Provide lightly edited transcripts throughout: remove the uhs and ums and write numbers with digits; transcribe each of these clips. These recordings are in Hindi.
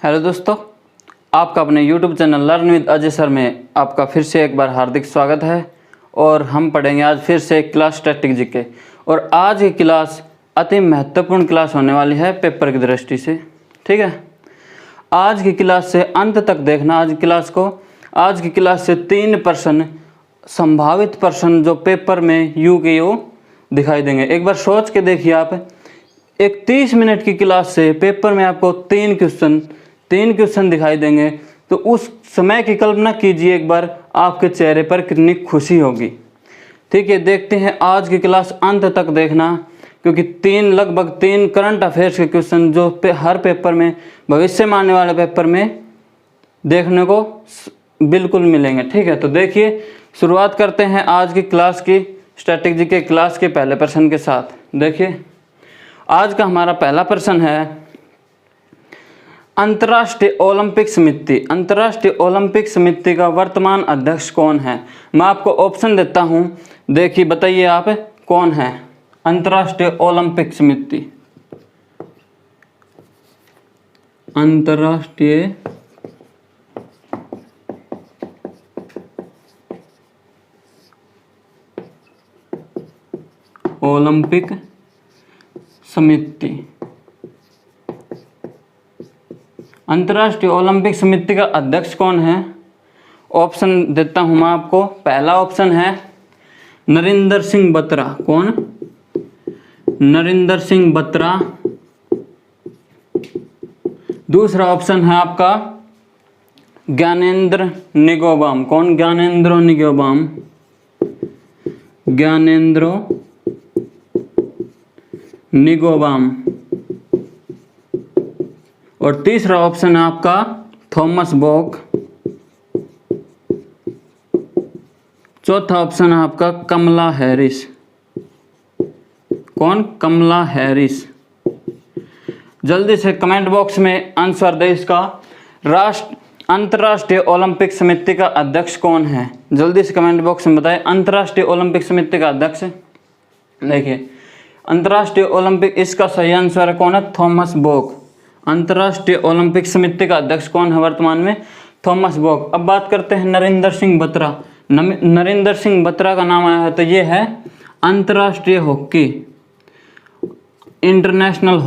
हेलो दोस्तों, आपका अपने YouTube channel learn with Ajay sir में आपका फिर से एक बार हार्दिक स्वागत है। और हम पढ़ेंगे आज फिर से क्लास स्टैटिक जीके। और आज की क्लास अति महत्वपूर्ण क्लास होने वाली है पेपर की दृष्टि से। ठीक है, आज की क्लास से अंत तक देखना आज की क्लास को। आज की क्लास से 3 प्रश्न, संभावित प्रश्न जो पेपर में यू के यू दिखाई देंगे। एक बार सोच के देखिए आप, एक 30 मिनट की क्लास से पेपर में आपको 3 क्वेश्चन दिखाई देंगे, तो उस समय की कल्पना कीजिए एक बार, आपके चेहरे पर कितनी खुशी होगी। ठीक है, देखते हैं आज की क्लास अंत तक देखना, क्योंकि लगभग 3 करंट अफेयर्स के क्वेश्चन जो हर पेपर में, भविष्य में आने वाले पेपर में देखने को बिल्कुल मिलेंगे। ठीक है, तो देखिए शुरुआत करते हैं आज की क्लास की स्टैटिक जीके क्लास के पहले प्रश्न के साथ। देखिए आज का हमारा पहला प्रश्न है, अंतर्राष्ट्रीय ओलंपिक समिति का वर्तमान अध्यक्ष कौन है। मैं आपको ऑप्शन देता हूं, देखिए बताइए आप कौन है। अंतर्राष्ट्रीय ओलंपिक समिति का अध्यक्ष कौन है। ऑप्शन देता हूं मैं आपको। पहला ऑप्शन है नरेंद्र सिंह बत्रा। कौन? नरेंद्र सिंह बत्रा। दूसरा ऑप्शन है आपका ज्ञानेंद्र निगोबाम। कौन? ज्ञानेंद्र निगोबाम। और तीसरा ऑप्शन है आपका थॉमस बॉक। चौथा ऑप्शन है आपका कमला हैरिस। कौन? कमला हैरिस। जल्दी से कमेंट बॉक्स में आंसर दे इसका। अंतर्राष्ट्रीय ओलंपिक समिति का अध्यक्ष कौन है? जल्दी से कमेंट बॉक्स में बताएं। अंतर्राष्ट्रीय ओलंपिक समिति का अध्यक्ष, देखिए अंतर्राष्ट्रीय ओलंपिक, इसका सही आंसर कौन है? थॉमस बॉक। अंतर्राष्ट्रीय ओलंपिक समिति का अध्यक्ष कौन है वर्तमान में? थॉमस बॉक। अब बात करते हैं नरेंद्र सिंह बत्रा। नरेंद्र सिंह बत्रा का नाम आया है तो ये है अंतर्राष्ट्रीय हॉकी, इंटरनेशनल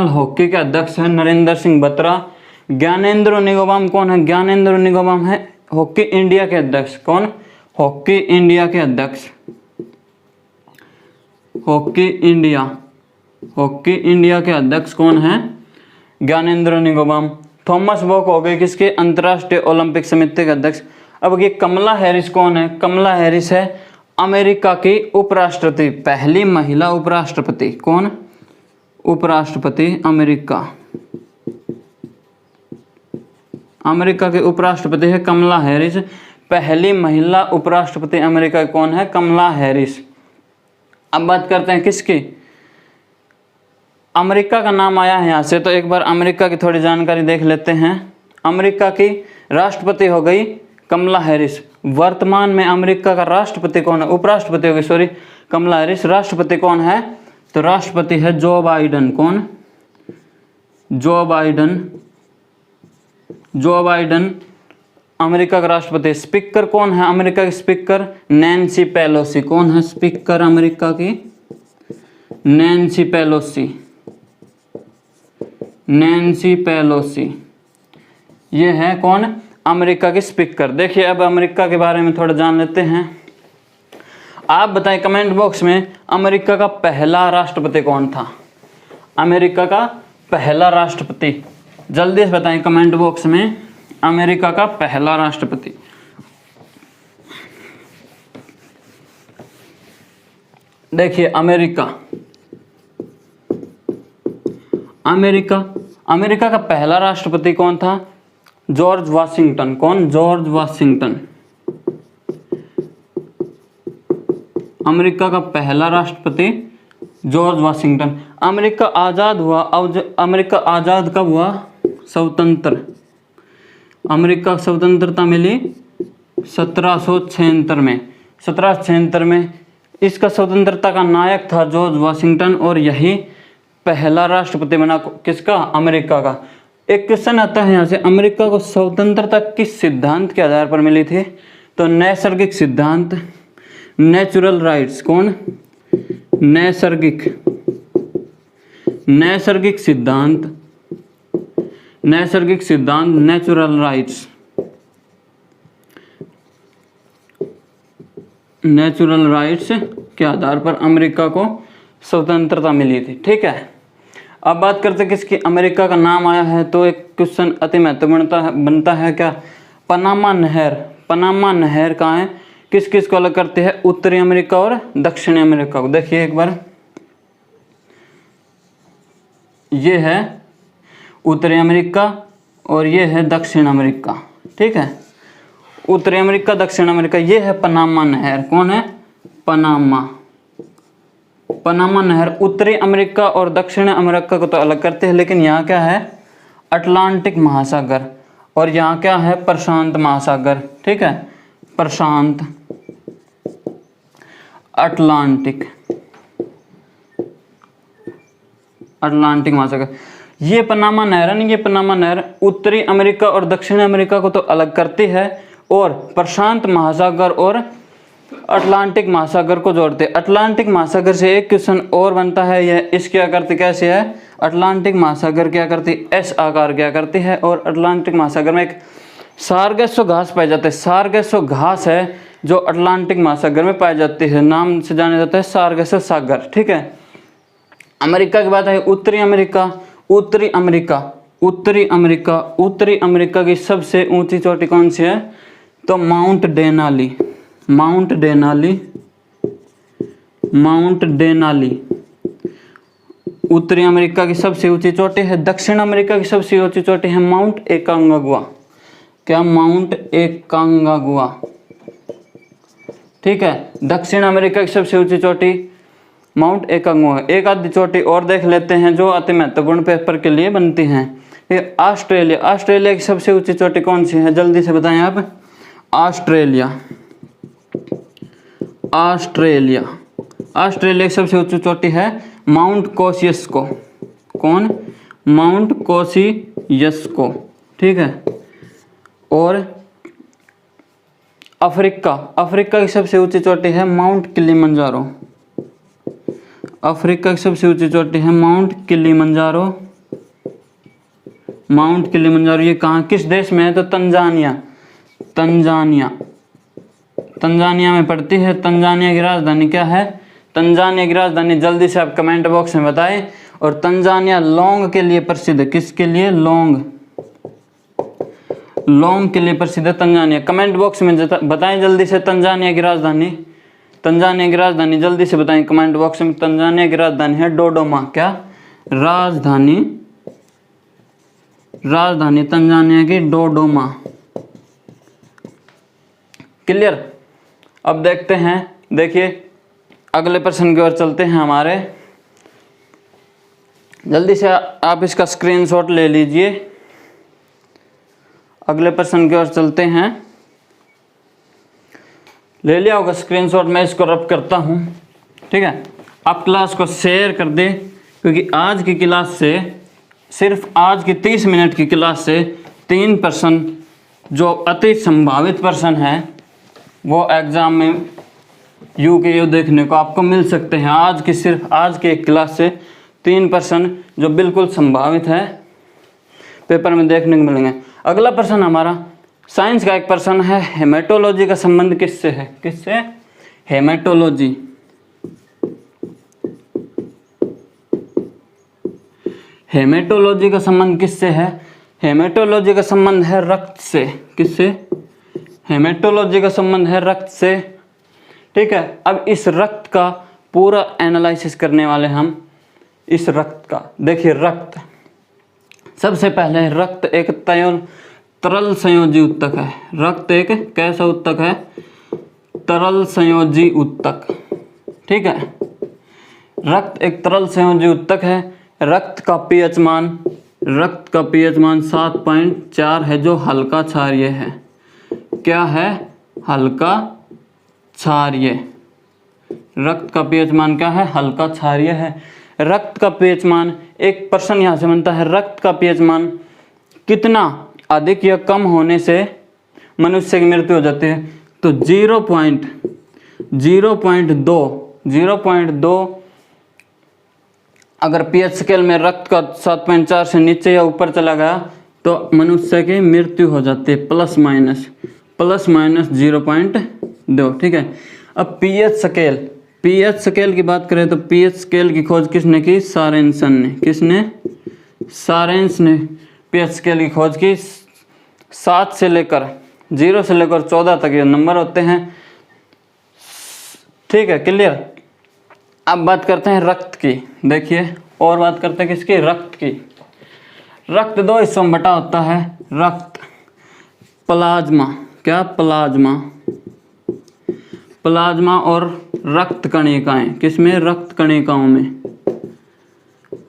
हॉकी के अध्यक्ष है नरेंद्र सिंह बत्रा। ज्ञानेंद्र निगोबाम कौन है? ज्ञानेंद्र निगोबाम है हॉकी इंडिया के अध्यक्ष। कौन? हॉकी इंडिया के अध्यक्ष। हॉकी इंडिया के अध्यक्ष कौन है? ज्ञानेंद्र निगोबाम। थॉमस बॉक हो गए किसके? अंतर्राष्ट्रीय ओलंपिक समिति के अध्यक्ष। अब ये कमला हैरिस कौन है? कमला हैरिस है अमेरिका की उपराष्ट्रपति, पहली महिला उपराष्ट्रपति। कौन? उपराष्ट्रपति अमेरिका के उपराष्ट्रपति है कमला हैरिस। पहली महिला उपराष्ट्रपति अमेरिका कौन है? कमला हैरिस। अब बात करते हैं किसकी? अमेरिका का नाम आया है यहाँ से, तो एक बार अमेरिका की थोड़ी जानकारी देख लेते हैं। अमेरिका की राष्ट्रपति हो गई कमला हैरिस। वर्तमान में अमेरिका का राष्ट्रपति कौन है? उपराष्ट्रपति हो गई, सॉरी, कमला हैरिस। राष्ट्रपति कौन है? तो राष्ट्रपति है जो बाइडन। कौन? जो बाइडन अमेरिका का राष्ट्रपति। स्पीकर कौन है अमेरिका की? Speaker Nancy Pelosi. कौन है स्पीकर अमेरिका की? Nancy Pelosi. ये है कौन? अमेरिका की स्पीकर। देखिए अब अमेरिका के बारे में थोड़ा जान लेते हैं। आप बताएं कमेंट बॉक्स में, अमेरिका का पहला राष्ट्रपति कौन था? अमेरिका का पहला राष्ट्रपति जल्दी से बताएं कमेंट बॉक्स में, अमेरिका का पहला राष्ट्रपति। देखिए अमेरिका का पहला राष्ट्रपति कौन था? George Washington. कौन? George Washington. अमेरिका का पहला राष्ट्रपति जॉर्ज वाशिंगटन। अमेरिका आज़ाद हुआ, अमेरिका आज़ाद कब हुआ? स्वतंत्र। अमेरिका स्वतंत्रता मिली 1776 में। 1776 में। इसका स्वतंत्रता का नायक था जॉर्ज वाशिंगटन और यही पहला राष्ट्रपति बना किसका, अमेरिका का। एक क्वेश्चन आता है यहाँ से, अमेरिका को स्वतंत्रता किस सिद्धांत के आधार पर मिली थी, तो नैसर्गिक सिद्धांत, नेचुरल राइट्स। कौन, नैसर्गिक सिद्धांत, नैसर्गिक सिद्धांत, नेचुरल राइट्स, नेचुरल राइट्स के आधार पर अमेरिका को स्वतंत्रता मिली थी। ठीक है, अब बात करते हैं किसकी अमेरिका का नाम आया है, तो एक क्वेश्चन अति महत्वपूर्ण बनता है क्या, पनामा नहर। पनामा नहर कहाँ है, किस किस को अलग करते हैं, उत्तरी अमेरिका और दक्षिणी अमेरिका को। देखिए एक बार, ये है उत्तरी अमेरिका और ये है दक्षिण अमेरिका। ठीक है, उत्तरी अमेरिका, दक्षिण अमेरिका, ये है पनामा नहर। कौन है, पनामा नहर। उत्तरी अमेरिका और दक्षिण अमेरिका को तो अलग करते हैं, लेकिन यहाँ क्या है, अटलांटिक महासागर, और यहाँ क्या है, प्रशांत महासागर। ठीक है, प्रशांत, अटलांटिक महासागर। ये पनामा नहर है, ये पनामा नहर उत्तरी अमेरिका और दक्षिण अमेरिका को तो अलग करती है और प्रशांत महासागर और अटलांटिक महासागर को जोड़ते। अटलांटिक महासागर से एक क्वेश्चन और बनता है, यह इस क्या करती, कैसे है, अटलांटिक महासागर क्या करती, एस आकार क्या करती है, और अटलांटिक महासागर में एक सारगेसो घास पाई जाती है। सारगेसो घास है जो अटलांटिक महासागर में पाई जाती है, नाम से जाना जाता है सारगेसो सागर। ठीक है, अमेरिका की बात है, उत्तरी अमेरिका, उत्तरी अमेरिका की सबसे ऊंची चोटी कौन सी है, तो माउंट डेनाली उत्तरी अमेरिका की सबसे ऊंची चोटी है। दक्षिण अमेरिका की सबसे ऊंची चोटी है माउंट एकांगुआ। क्या, माउंट एकांगुआ। ठीक है, दक्षिण अमेरिका की सबसे ऊंची चोटी माउंट एकांगुआ। एक आधी चोटी और देख लेते हैं जो अति महत्वपूर्ण पेपर के लिए बनती हैं। ऑस्ट्रेलिया की सबसे ऊंची चोटी कौन सी है, जल्दी से बताएं आप। ऑस्ट्रेलिया की सबसे ऊंची चोटी है माउंट कोसियस्को। कौन, माउंट कोसियस्को। ठीक है, और अफ्रीका की सबसे ऊंची चोटी है माउंट किलिमंजारो। अफ्रीका की सबसे ऊंची चोटी है माउंट किलिमंजारो। ये कहाँ, किस देश में है, तो तंजानिया में पड़ती है। तंजानिया की राजधानी क्या है, तंजानिया की राजधानी जल्दी से आप कमेंट बॉक्स में बताएं। और तंजानिया लौंग के लिए प्रसिद्ध है, किसके लिए, लौंग के लिए प्रसिद्ध है तंजानिया। कमेंट बॉक्स में बताएं जल्दी से तंजानिया की राजधानी जल्दी से बताएं कमेंट बॉक्स में। तंजानिया की राजधानी है डोडोमा। क्या, राजधानी तंजानिया की डोडोमा। क्लियर। अब देखते हैं, देखिए अगले प्रश्न की ओर चलते हैं हमारे। जल्दी से आप इसका स्क्रीनशॉट ले लीजिए। अगले प्रश्न की ओर चलते हैं। ले लिया होगा स्क्रीनशॉट, मैं इसको रब करता हूं। ठीक है, आप क्लास को शेयर कर दें, क्योंकि आज की क्लास से, सिर्फ आज की 30 मिनट की क्लास से 3 प्रश्न जो अति संभावित प्रश्न हैं वो एग्जाम में यू के यू देखने को आपको मिल सकते हैं। आज की, सिर्फ आज के एक क्लास से 3 प्रश्न जो बिल्कुल संभावित है पेपर में देखने को मिलेंगे। अगला प्रश्न हमारा साइंस का एक प्रश्न है, हेमेटोलॉजी का संबंध किससे है, किससे, हेमेटोलॉजी। हेमेटोलॉजी का संबंध किससे है, हेमेटोलॉजी का संबंध है रक्त से। किससे, हेमेटोलॉजी का संबंध है रक्त से। ठीक है, अब इस रक्त का पूरा एनालिसिस करने वाले हम। इस रक्त का देखिए, रक्त सबसे पहले, रक्त एक तरल संयोजी उत्तक है। रक्त एक कैसा उत्तक है, तरल संयोजी उत्तक। ठीक है, रक्त एक तरल संयोजी उत्तक है। रक्त का पीएच मान 7.4 है, जो हल्का क्षारीय है। क्या है, हल्का क्षारीय। रक्त का पीएच मान क्या है? हल्का क्षारीय है। रक्त का पीएच मान, एक प्रश्न यहाँ से बनता है, रक्त का पीएच मान कितना अधिक या कम होने से मनुष्य की मृत्यु हो जाती है? तो 0.2 अगर पीएच स्केल में रक्त का 7.4 से नीचे या ऊपर चला गया तो मनुष्य की मृत्यु हो जाती है, प्लस माइनस 0.2। ठीक है। अब पीएच स्केल की बात करें तो पीएच स्केल की खोज किसने की? सारेंसन ने। किसने? सारेंस ने पीएच स्केल की खोज की। 0 से लेकर 14 तक ये नंबर होते हैं। ठीक है, क्लियर। अब बात करते हैं रक्त की। देखिए, और बात करते हैं किसकी? रक्त की। रक्त 2 हिस्सों में बटा होता है। रक्त प्लाज्मा, क्या? प्लाज्मा और रक्त कणिकाएं। किसमें? रक्त कणिकाओं में।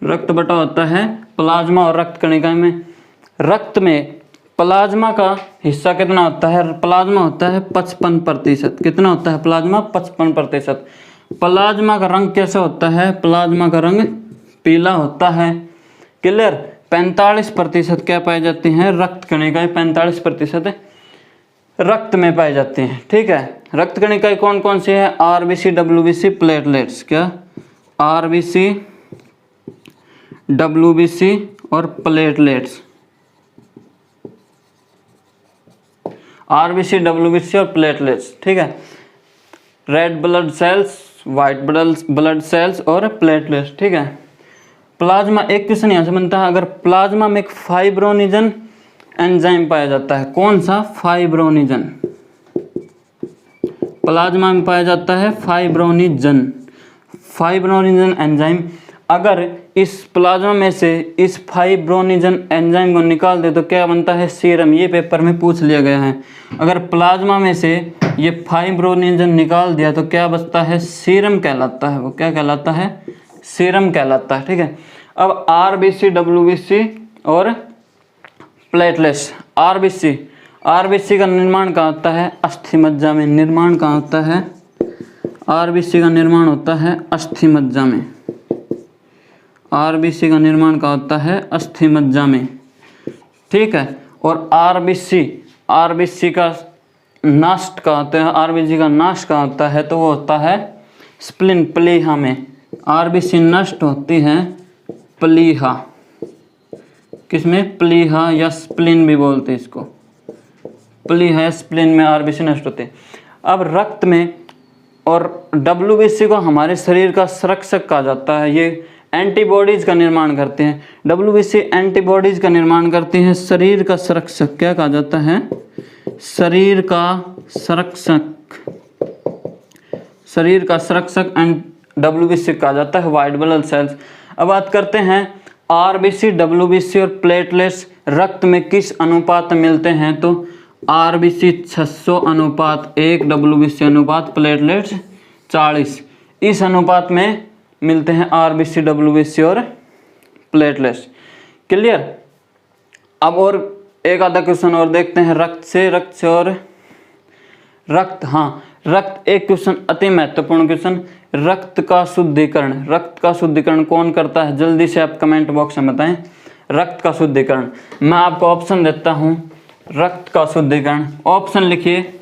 रक्त बटा होता है प्लाज्मा और रक्त कणिकाएं में। रक्त में प्लाज्मा का हिस्सा कितना होता है? प्लाज्मा होता है 55%। कितना होता है प्लाज्मा? 55%। प्लाज्मा का रंग कैसा होता है? प्लाज्मा का रंग पीला होता है। क्लियर। 45% क्या पाई जाती हैं? रक्त कणिकाएं 45% रक्त में पाई जाती हैं। ठीक है। रक्त कणिकाएं कौन कौन सी है? RBC, WBC, platelets. क्या? आरबीसी, डब्ल्यूबीसी और प्लेटलेट्स। आरबीसी, डब्ल्यूबीसी और प्लेटलेट्स। ठीक है। Red blood cells, white blood cells और प्लेटलेट्स। ठीक है। प्लाज्मा, एक क्वेश्चन यहाँ से बनता है, अगर प्लाज्मा में एक फाइब्रोनिजन एंजाइम पाया जाता है, कौन सा? फाइब्रोनिजन। प्लाज्मा में पाया जाता है फाइब्रोनिजन एंजाइम। अगर इस प्लाज्मा में से इस फाइब्रोनिजन एंजाइम को निकाल दे तो क्या बनता है? सीरम। ये पेपर में पूछ लिया गया है। अगर प्लाज्मा में से ये फाइब्रोनिजन निकाल दिया तो क्या बचता है? सीरम कहलाता है। वो क्या कहलाता है? सीरम कहलाता है। ठीक है। अब आरबीसी, डब्ल्यूबीसी और प्लेटलेट्स। आरबीसी का निर्माण कहाँ होता है? अस्थि मज्जा में। निर्माण कहाँ होता है? आरबीसी का निर्माण होता है अस्थि मज्जा में। आरबीसी का निर्माण कहाँ होता है? अस्थि मज्जा में। ठीक है। और आरबीसी का नष्ट कहाँ होता है? आरबीसी का नाश कहाँ होता है? तो वो होता है स्प्लीन, प्लीहा में। आरबीसी नष्ट होती है प्लीहा। किसमें? प्लीहा या स्प्लीन भी बोलते हैं इसको। प्लीहा या स्प्लीन में आरबीसी नष्ट होते हैं। अब रक्त में और डब्ल्यूबीसी को हमारे शरीर का संरक्षक कहा जाता है। ये एंटीबॉडीज का निर्माण करते हैं। डब्ल्यूबीसी एंटीबॉडीज का निर्माण करती हैं। शरीर का संरक्षक क्या कहा जाता है? शरीर का संरक्षक एंड डब्ल्यूबीसी कहा जाता है वाइट ब्लड सेल्स। अब बात करते हैं आरबीसी, डब्ल्यूबीसी और प्लेटलेट्स रक्त में किस अनुपात में मिलते हैं? तो आरबीसी 600:1, डब्ल्यूबीसी अनुपात प्लेटलेट्स 40। इस अनुपात में मिलते हैं आरबीसी, डब्ल्यूबीसी और प्लेटलेट्स। क्लियर। अब और एक आधा क्वेश्चन और देखते हैं रक्त से और रक्त। हाँ, रक्त एक क्वेश्चन अति महत्वपूर्ण क्वेश्चन। रक्त का शुद्धिकरण कौन करता है? जल्दी से आप कमेंट बॉक्स में बताएं। रक्त का शुद्धिकरण, मैं आपको ऑप्शन देता हूं। रक्त का शुद्धिकरण, ऑप्शन लिखिए।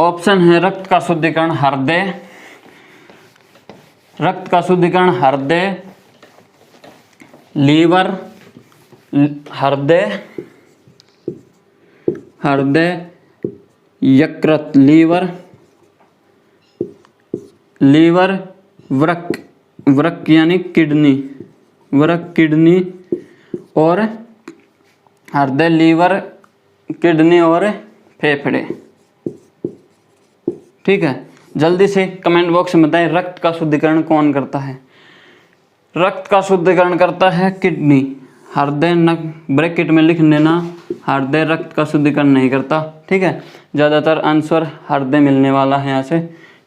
ऑप्शन है रक्त का शुद्धिकरण हृदय, रक्त का शुद्धिकरण हृदय, लीवर, हृदय, यकृत, लीवर, वृक्क यानी किडनी और हृदय, लीवर, किडनी और फेफड़े। ठीक है। जल्दी से कमेंट बॉक्स में बताएं रक्त का शुद्धिकरण कौन करता है? रक्त का शुद्धिकरण करता है किडनी। हृदय ब्रैकेट में लिख देना, हृदय रक्त का शुद्धिकरण नहीं करता। ठीक है। ज़्यादातर आंसर हृदय मिलने वाला है यहाँ से।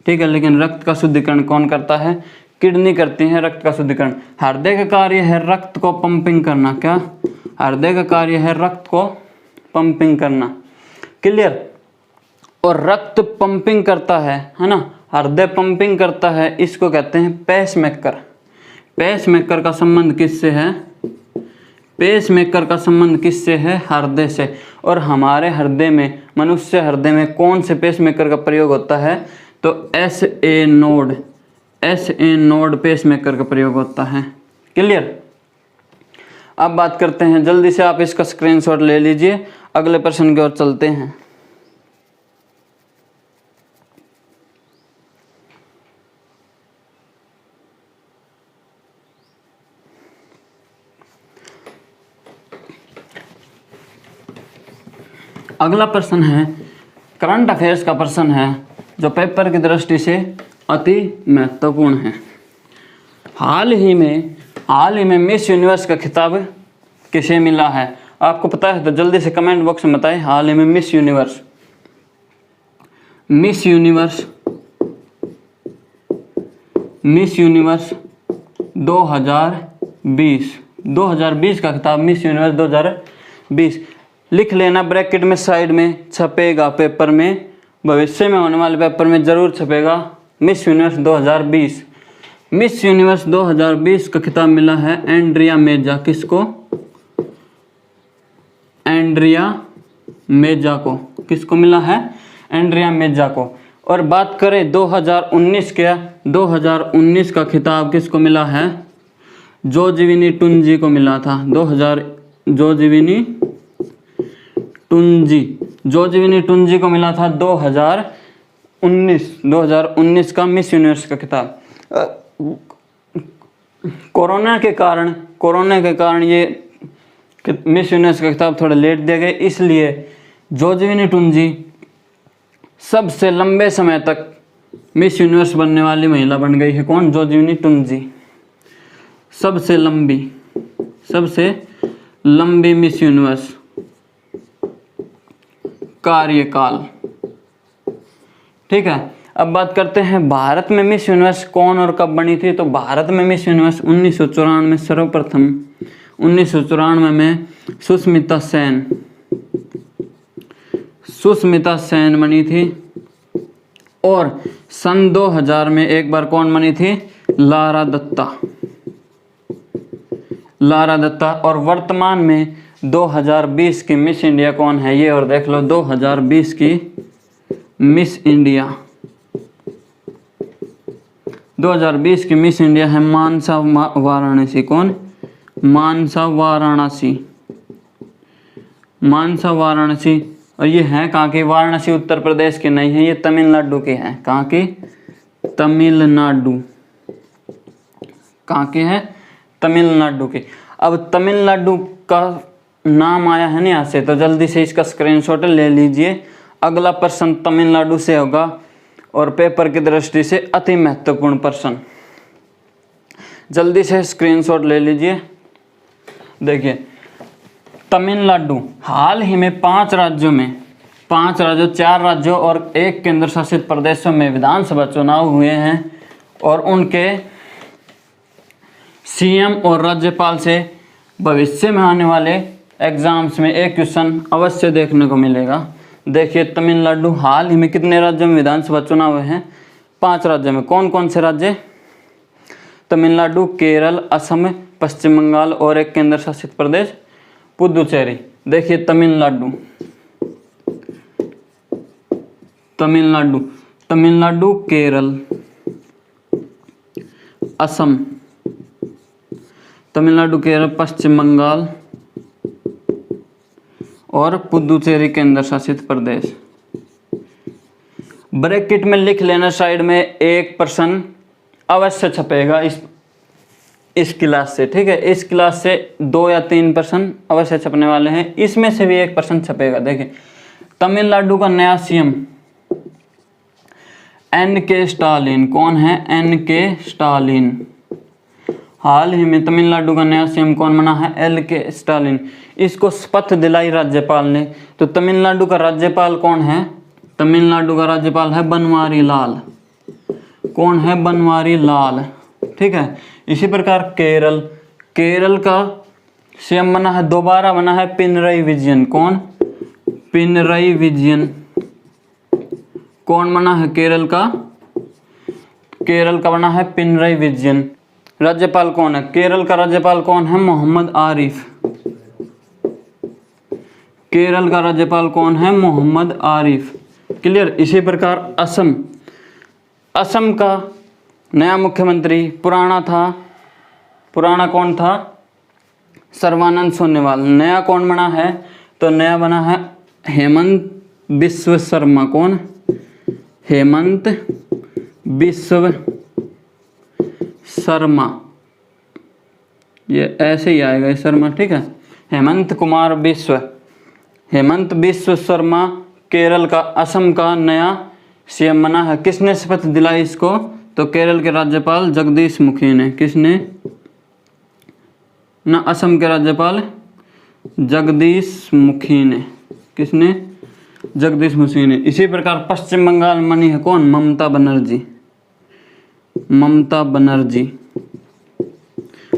ठीक है। लेकिन रक्त का शुद्धिकरण कौन करता है? किडनी करती है रक्त का शुद्धिकरण। हृदय का कार्य है रक्त को पंपिंग करना। क्या? हृदय का कार्य है रक्त को पंपिंग करना। क्लियर। और रक्त पंपिंग करता है ना, हृदय पंपिंग करता है, इसको कहते हैं पेसमेकर। पेसमेकर का संबंध किससे है? पेसमेकर का संबंध किससे है? हृदय से। और हमारे हृदय में, मनुष्य हृदय में कौन से पेसमेकर का प्रयोग होता है? तो SA नोड पेसमेकर का प्रयोग होता है। क्लियर? अब बात करते हैं, जल्दी से आप इसका स्क्रीनशॉट ले लीजिए, अगले प्रश्न की ओर चलते हैं। अगला प्रश्न है करंट अफेयर्स का प्रश्न है, जो पेपर की दृष्टि से अति महत्वपूर्ण है। हाल ही में मिस यूनिवर्स का खिताब किसे मिला है? आपको पता है तो जल्दी से कमेंट बॉक्स में बताएं। हाल ही में मिस यूनिवर्स 2020 का खिताब मिस यूनिवर्स 2020 लिख लेना ब्रैकेट में, साइड में छपेगा पेपर में, भविष्य में होने वाले पेपर में जरूर छपेगा मिस यूनिवर्स 2020। मिस यूनिवर्स 2020 का खिताब मिला है एंड्रिया मेजा। किसको? एंड्रिया मेजा को। किसको मिला है? एंड्रिया मेजा को। और बात करें 2019 का खिताब किसको मिला है? जोजीविनी टुंजी को मिला था। जोजीविनी टुंजी को मिला था 2019 का मिस यूनिवर्स का खिताब। कोरोना के कारण ये मिस यूनिवर्स का खिताब थोड़ा लेट दिया गया, इसलिए जोजीविनी टुंजी सबसे लंबे समय तक मिस यूनिवर्स बनने वाली महिला बन गई है। कौन? जोजीविनी टुंजी। सबसे लंबी मिस यूनिवर्स कार्यकाल। ठीक है, अब बात करते हैं भारत में मिस यूनिवर्स कौन और कब बनी थी। तो भारत में मिस यूनिवर्स 1994 में सर्वप्रथम 1994 में सुष्मिता सेन बनी थी। और सन 2000 में एक बार कौन बनी थी? लारा दत्ता। और वर्तमान में 2020 की मिस इंडिया कौन है ये और देख लो। 2020 की मिस इंडिया 2020 की मिस इंडिया है मानसा वाराणसी। कौन? मानसा वाराणसी। और ये है कहाँ की? वाराणसी उत्तर प्रदेश की नहीं है, ये तमिलनाडु की है। कहाँ की? तमिलनाडु। कहाँ की है? तमिलनाडु की। अब तमिलनाडु का नाम आया है ना यहाँ से, तो जल्दी से इसका स्क्रीनशॉट ले लीजिए। अगला प्रश्न तमिलनाडु से होगा और पेपर की दृष्टि से अति महत्वपूर्ण प्रश्न। जल्दी से स्क्रीनशॉट ले लीजिए। देखिए, तमिलनाडु हाल ही में 4 राज्यों और 1 केंद्र शासित प्रदेशों में विधानसभा चुनाव हुए हैं और उनके सीएम और राज्यपाल से भविष्य में आने वाले एग्जाम्स में एक क्वेश्चन अवश्य देखने को मिलेगा। देखिए, तमिलनाडु हाल ही में कितने राज्यों में विधानसभा चुनाव हुए हैं? 5 राज्यों में। कौन कौन से राज्य? तमिलनाडु, केरल, असम, पश्चिम बंगाल और 1 केंद्र शासित प्रदेश पुदुचेरी। देखिए, तमिलनाडु, केरल, असम, पश्चिम बंगाल और पुदुचेरी केंद्र शासित प्रदेश। ब्रैकेट में लिख लेना, साइड में एक प्रश्न अवश्य छपेगा इस क्लास से। ठीक है, इस क्लास से 2 या 3 प्रश्न अवश्य छपने वाले हैं, इसमें से भी एक प्रश्न छपेगा। देखिए, तमिलनाडु का नया सीएम NK स्टालिन। कौन है? NK Stalin. हाल ही में तमिलनाडु का नया सीएम कौन बना है? LK Stalin. इसको शपथ दिलाई राज्यपाल ने। तो तमिलनाडु का राज्यपाल कौन है? तमिलनाडु का राज्यपाल है बनवारी लाल। कौन है? बनवारी लाल। ठीक है, इसी प्रकार केरल का सीएम बना है, दोबारा बना है पिनरई विजयन। कौन? पिनरई विजयन। कौन बना है केरल का? केरल का बना है पिनरई विजयन। राज्यपाल कौन है? केरल का राज्यपाल कौन है? मोहम्मद आरिफ। केरल का राज्यपाल कौन है? मोहम्मद आरिफ। क्लियर। इसी प्रकार असम, असम का नया मुख्यमंत्री पुराना कौन था? सर्बानंद सोनोवाल। नया कौन बना है? तो नया बना है हेमंत बिस्व शर्मा। कौन? हेमंत बिस्व शर्मा, ये ऐसे ही आएगा शर्मा, ठीक है। हेमंत बिस्व शर्मा केरल का, असम का नया सीएम बना है। किसने शपथ दिलाई इसको? तो केरल के राज्यपाल जगदीश मुखी ने। किसने? ना, असम के राज्यपाल जगदीश मुखी ने। किसने? जगदीश मुखी ने। इसी प्रकार पश्चिम बंगाल में बनी है कौन? ममता बनर्जी। ममता बनर्जी,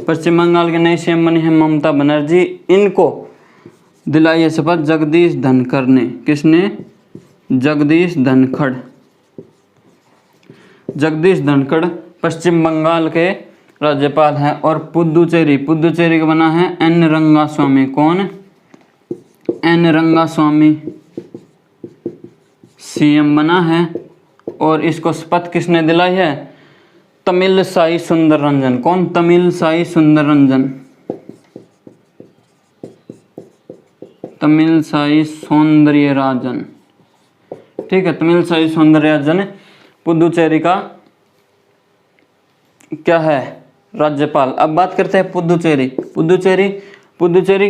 पश्चिम बंगाल के नई सीएम बनी है ममता बनर्जी। इनको दिलाई है शपथ जगदीश धनखड़ ने। किसने? जगदीश धनखड़। जगदीश धनखड़ पश्चिम बंगाल के राज्यपाल हैं। और पुदुचेरी का बना है एन रंगास्वामी। कौन? एन रंगास्वामी सीएम बना है। और इसको शपथ किसने दिलाई है? तमिलसाई सुंदररंजन। कौन? तमिलसाई सुंदररंजन। तमिलसाई सौंदर्यराजन, ठीक है। तमिलसाई सौंदर्यराजन पुदुचेरी का क्या है? राज्यपाल। अब बात करते हैं पुदुचेरी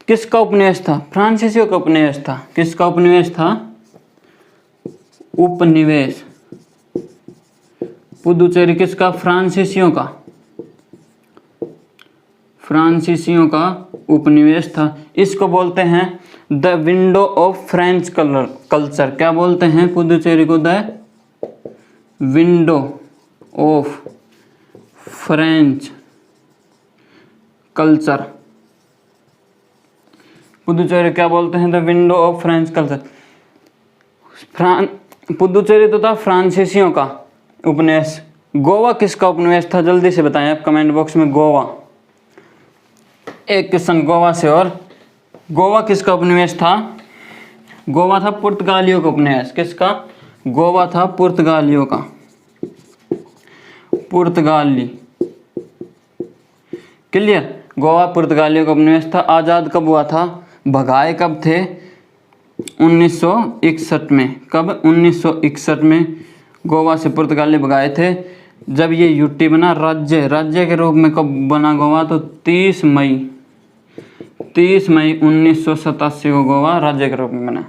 किसका उपनिवेश था? फ्रांसीसियों का उपनिवेश था। किसका उपनिवेश था? उपनिवेश। पुदुचेरी किसका? फ्रांसीसियों का उपनिवेश था। इसको बोलते हैं the window of French culture. क्या बोलते हैं पुदुचेरी को? The window of French culture. Puducherry क्या बोलते हैं? The window of French culture. Puducherry तो था फ्रांसीसियों का उपनिवेश। गोवा किसका उपनिवेश था? जल्दी से बताएं आप कमेंट बॉक्स में। गोवा, एक क्वेश्चन गोवा से। और गोवा किसका उपनिवेश था? गोवा था पुर्तगालियों का उपनिवेश। किसका? गोवा था पुर्तगालियों का। पुर्तगाली, क्लियर। गोवा पुर्तगालियों का उपनिवेश था। आज़ाद कब हुआ था? भगाए कब थे? 1961 में। कब? 1961 में गोवा से पुर्तगाली भगाए थे। जब ये यूटी बना राज्य के रूप में कब बना गोवा? तो 30 मई 1987 को गोवा राज्य के रूप में बना।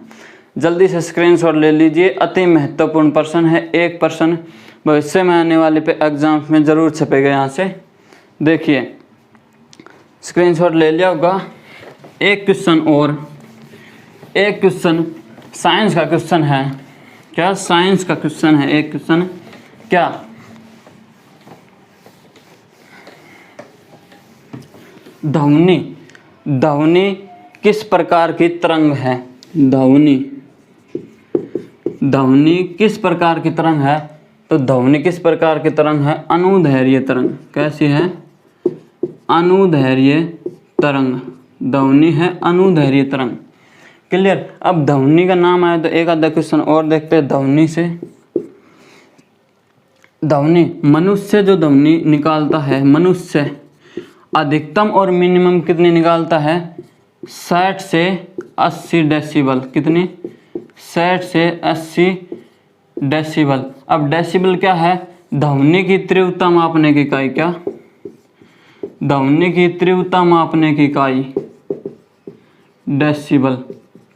जल्दी से स्क्रीनशॉट ले लीजिए। अति महत्वपूर्ण प्रश्न है। एक प्रश्न भविष्य में आने वाले पे एग्जाम्स में जरूर छपेगा। यहाँ से देखिए, स्क्रीनशॉट ले लिया होगा। एक क्वेश्चन साइंस का क्वेश्चन है। क्या? साइंस का क्वेश्चन है। एक क्वेश्चन क्या? ध्वनि किस प्रकार की तरंग है? ध्वनि किस प्रकार की तरंग है? तो ध्वनि किस प्रकार की तरंग है? अनुदैर्घ्य तरंग। कैसी है? अनुदैर्घ्य तरंग। ध्वनि है अनुदैर्घ्य तरंग। क्लियर। अब ध्वनि का नाम आया तो एक आधा क्वेश्चन और देखते हैं ध्वनि से। मनुष्य जो ध्वनि निकालता है, मनुष्य अधिकतम और मिनिमम कितनी निकालता है? 60 से 80 डेसिबल। कितनी? 60 से 80 डेसिबल। अब डेसिबल क्या है? ध्वनि की तीव्रता मापने की इकाई। क्या? ध्वनि की तीव्रता मापने की इकाई डेसिबल।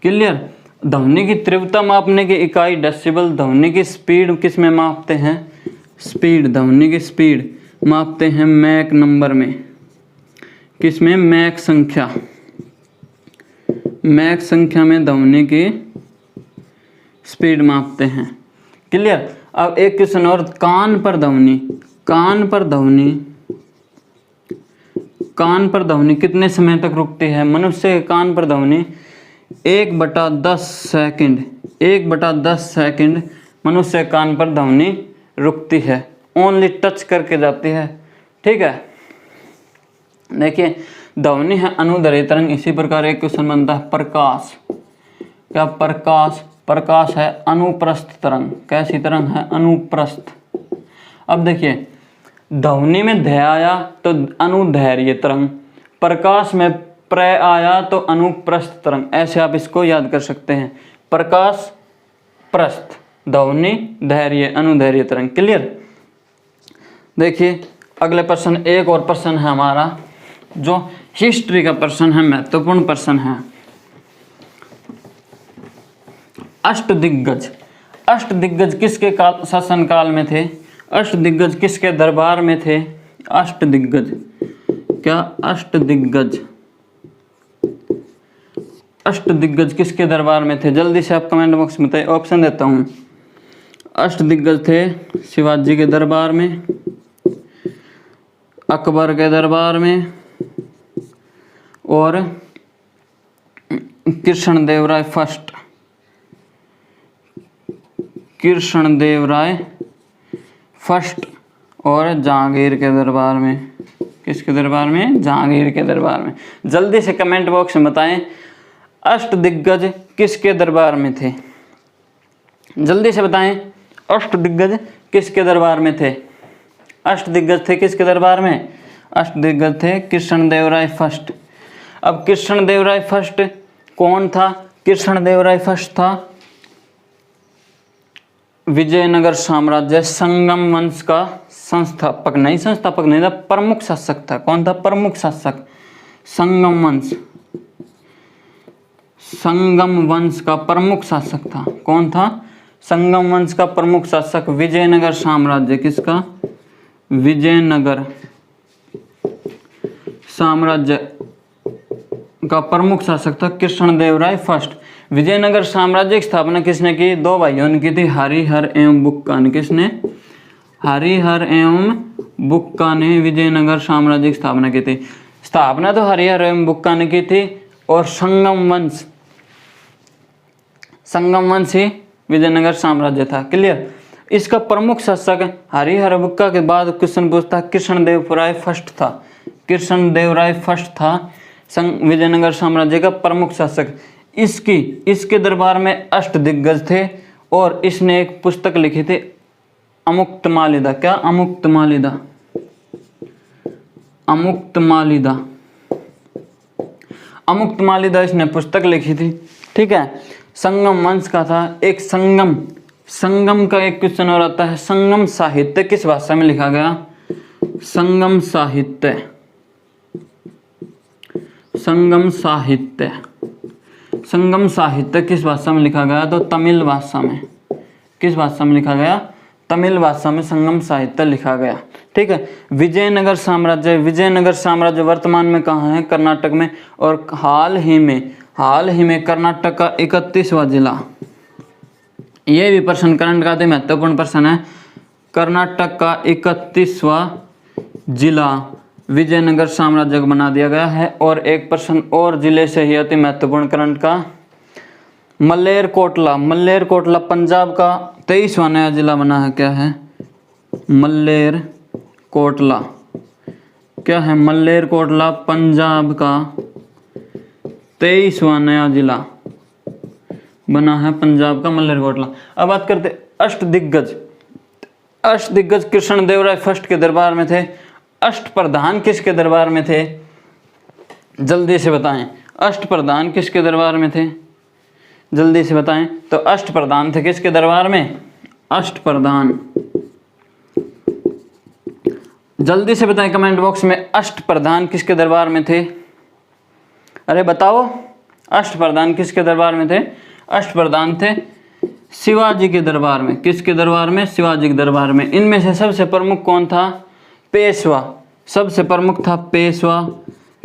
क्लियर। ध्वनि की तीव्रता मापने की इकाई डेसिबल। ध्वनि की स्पीड किस में मापते हैं? ध्वनि की स्पीड मापते हैं मैक नंबर में। किस में? मैक संख्या में ध्वनि की स्पीड मापते हैं। क्लियर। अब एक क्वेश्चन और, कान पर ध्वनि कितने समय तक रुकती है? मनुष्य के कान पर ध्वनि 1/10 सेकंड मनुष्य कान पर ध्वनि रुकती है, ओनली टच करके जाती है। ठीक है, देखिए ध्वनि है अनुदैर्घ्य तरंग। इसी प्रकार एक क्वेश्चन बनता है प्रकाश। क्या प्रकाश? प्रकाश है अनुप्रस्थ तरंग। कैसी तरंग है? अनुप्रस्थ। अब देखिए ध्वनि में ध आया तो अनुदैर्घ्य तरंग, प्रकाश में प्र आया तो अनुप्रस्थ तरंग। ऐसे आप इसको याद कर सकते हैं, प्रकाश प्रस्थ, ध्वनि धैर्य, अनुदैर्घ्य तरंग। क्लियर? देखिए अगले प्रश्न, एक और प्रश्न है हमारा जो हिस्ट्री का प्रश्न है, महत्वपूर्ण प्रश्न है। अष्टदिग्गज। अष्टदिग्गज किसके शासन काल में थे? अष्टदिग्गज किसके दरबार में थे? अष्टदिग्गज। क्या अष्टदिग्गज? अष्टदिग्गज किसके दरबार में थे? जल्दी से आप कमेंट बॉक्स में बताइए, ऑप्शन देता हूं। अष्टदिग्गज थे शिवाजी के दरबार में, अकबर के दरबार में, और कृष्णदेवराय फर्स्ट, कृष्णदेवराय फर्स्ट, और जहांगीर के दरबार में। किसके दरबार में? जहांगीर के दरबार में। जल्दी से कमेंट बॉक्स में बताएं अष्टदिग्गज किसके दरबार में थे? जल्दी से बताएं अष्टदिग्गज किसके दरबार में थे? अष्टदिग्गज थे किसके दरबार में? अष्टदिग्गज थे कृष्णदेवराय फर्स्ट। अब कृष्णदेवराय फर्स्ट कौन था? कृष्णदेवराय फर्स्ट था विजयनगर साम्राज्य संगम वंश का संस्थापक नहीं था, प्रमुख शासक था। कौन था? प्रमुख शासक। संगम वंश, संगम वंश का प्रमुख शासक था। कौन था? संगम वंश का प्रमुख शासक। विजयनगर साम्राज्य किसका? विजयनगर साम्राज्य का प्रमुख शासक था कृष्णदेवराय फर्स्ट। विजयनगर साम्राज्य की स्थापना किसने की? दो भाइयों ने की थी, हरिहर एवं बुक्का ने। किसने? हरिहर एवं बुक्का ने विजयनगर साम्राज्य की स्थापना की थी। स्थापना तो हरिहर एवं बुक्का ने की थी, और संगम वंश ही विजयनगर साम्राज्य था। क्लियर? इसका प्रमुख शासक हरिहर बुक्का के बाद क्वेश्चन पूछता कृष्णदेवराय फर्स्ट था। कृष्णदेवराय फर्स्ट था विजयनगर साम्राज्य का प्रमुख शासक। इसके दरबार में अष्टदिग्गज थे, और इसने एक पुस्तक लिखी थी अमुक्तमालिदा। क्या? अमुक्तमालिदा। अमुक्तमालिदा, अमुक्तमालिदा इसने पुस्तक लिखी थी। ठीक है, संगम वंश का था। एक संगम का एक क्वेश्चन और आता है, संगम साहित्य किस भाषा में लिखा गया? संगम साहित्य, संगम साहित्य, संगम साहित्य किस भाषा में लिखा गया? तो तमिल भाषा में। किस भाषा में लिखा गया? तमिल भाषा में संगम साहित्य लिखा गया। ठीक है, विजयनगर साम्राज्य वर्तमान में कहाँ है? कर्नाटक में। और हाल ही में कर्नाटक का 31वां जिला, ये भी प्रश्न करंट का महत्वपूर्ण प्रश्न है। कर्नाटक का 31वां जिला विजयनगर साम्राज्य को बना दिया गया है। और एक प्रश्न और जिले से ही अति महत्वपूर्ण करंट का, मल्लेरकोटला पंजाब का 23वां नया जिला बना है। क्या है? मल्लेरकोटला। क्या है? मल्लेरकोटला पंजाब का 23वां नया जिला बना है, पंजाब का मल्लेरकोटला। अब बात करते अष्टदिग्गज। अष्टदिग्गज कृष्णदेवराय फर्स्ट के दरबार में थे। अष्टप्रधान किसके दरबार में थे? जल्दी से बताएं, अष्टप्रधान किसके दरबार में थे? जल्दी से बताएं। तो अष्टप्रधान थे किसके दरबार में? अष्टप्रधान। जल्दी से बताएं कमेंट बॉक्स में, अष्टप्रधान किसके दरबार में थे? अरे बताओ, अष्टप्रधान किसके दरबार में थे? अष्टप्रधान थे शिवाजी के दरबार में। किसके दरबार में? शिवाजी के दरबार में। इनमें से सबसे प्रमुख कौन था? पेशवा। सबसे प्रमुख था पेशवा।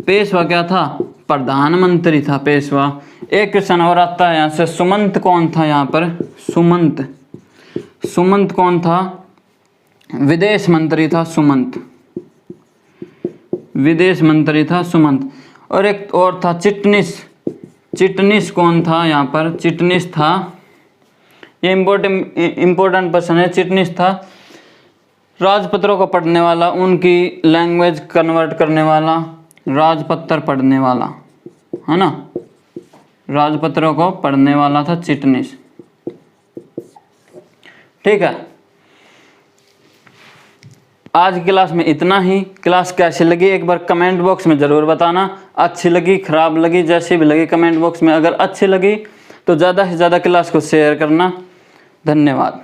पेशवा क्या था? प्रधानमंत्री था पेशवा। एक क्वेश्चन और आता है यहाँ से, सुमंत कौन था? यहाँ पर सुमंत कौन था? विदेश मंत्री था सुमंत। विदेश मंत्री था सुमंत। और एक और था चिटनिस। चिटनिस कौन था? यहाँ पर चिटनिस था, ये इम्पोर्टेंट पर्सन है। चिटनिस था राजपत्रों को पढ़ने वाला, उनकी लैंग्वेज कन्वर्ट करने वाला, राजपत्र पढ़ने वाला, है ना, राजपत्रों को पढ़ने वाला था चिटनिस। ठीक है, आज की क्लास में इतना ही। क्लास कैसी लगी एक बार कमेंट बॉक्स में ज़रूर बताना। अच्छी लगी, खराब लगी, जैसी भी लगी कमेंट बॉक्स में। अगर अच्छी लगी तो ज़्यादा से ज़्यादा क्लास को शेयर करना। धन्यवाद।